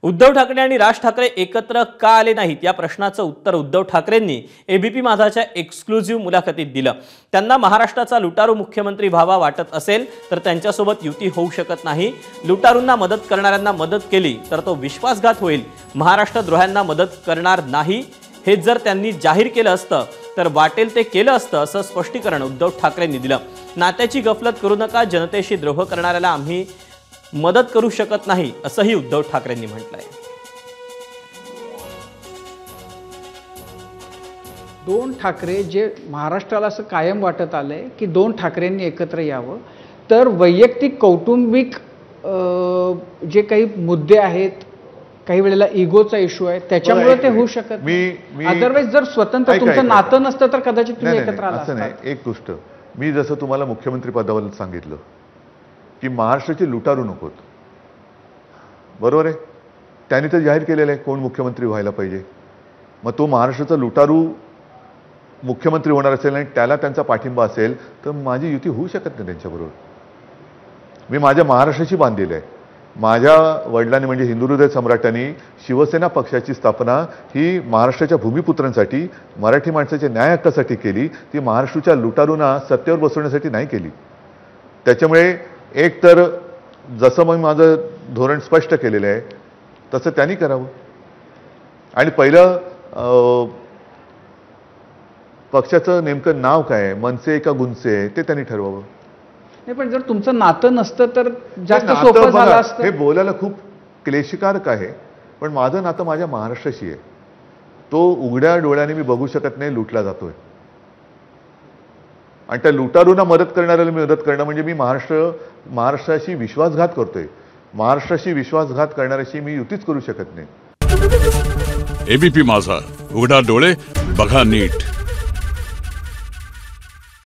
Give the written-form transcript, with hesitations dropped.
उद्धव ठाकरे आणि राज ठाकरे एकत्र का आले नाहीत या प्रश्नाचं उत्तर उद्धव ठाकरेंनी एबीपी माझाच्या एक्सक्लुझिव्ह मुलाखतीत दिलं। त्यांना महाराष्ट्राचा लुटारू मुख्यमंत्री व्हावा वाटत असेल तर त्यांच्यासोबत युती होऊ शकत नाही। लुटारूंना मदत करणाऱ्यांना मदत केली तर तो विश्वासघात होईल। महाराष्ट्रद्रोह्यांना मदत करणार नाही हे जर त्यांनी जाहीर केलं असतं तर वाटेल ते केलं असतं असं स्पष्टीकरण उद्धव ठाकरेंनी दिलं। नात्याची गफलत करू नका, जनतेशी द्रोह करणाऱ्याला आम्ही मदत करू शकत नाही असंही उद्धव ठाकरेंनी म्हटलंय। दोन ठाकरे जे महाराष्ट्राला असं कायम वाटत आलंय की दोन ठाकरेंनी एकत्र यावं, तर वैयक्तिक कौटुंबिक जे काही मुद्दे आहेत, काही वेळेला इगोचा इश्यू आहे, त्याच्यामुळे ते होऊ शकत नाही। अदरवाइज जर स्वतंत्र तुमचं नातं नसतं तर कदाचित तुम्ही एकत्र आला असं नाही। एक गोष्ट मी जसं तुम्हाला मुख्यमंत्री पदाबद्दल सांगितलं की महाराष्ट्राचे लुटारू नकोत, बरोबर आहे। त्यांनी तर जाहीर केलेलं आहे कोण मुख्यमंत्री व्हायला पाहिजे। मग तो महाराष्ट्राचा लुटारू मुख्यमंत्री होणार असेल आणि त्याला त्यांचा पाठिंबा असेल तर माझी युती होऊ शकत नाही त्यांच्याबरोबर। मी माझ्या महाराष्ट्राशी बांधलेलं आहे। माझ्या वडिलांनी म्हणजे हिंदू हृदय सम्राटांनी शिवसेना पक्षाची स्थापना ही महाराष्ट्राच्या भूमिपुत्रांसाठी, मराठी माणसाच्या न्याय हक्कासाठी केली। ती महाराष्ट्राच्या लुटारूंना सत्तेवर बसवण्यासाठी नाही केली। त्याच्यामुळे एक तर जसं मग माझं धोरण स्पष्ट केलेलं आहे तसं त्यांनी करावं आणि पहिलं पक्षाचं नेमकं नाव काय, मनसे का गुंसे, ते त्यांनी ठरवावं। नाही, पण जर तुमचं नातं नसतं तर जास्त सोपं झालं असतं। हे बोलायला खूप क्लेशकारक आहे, पण माझं नातं माझ्या महाराष्ट्राशी आहे। तो उघड्या डोळ्याने मी बघू शकत नाही लुटला जातोय आणि त्या लुटारूंना मदत करणाऱ्याला मी मदत करणं म्हणजे मी महाराष्ट्राशी विश्वासघात करतोय। महाराष्ट्राशी विश्वासघात करणाऱ्याशी मी युतीच करू शकत नाही। एबीपी माझा, उघडा डोळे बघा नीट।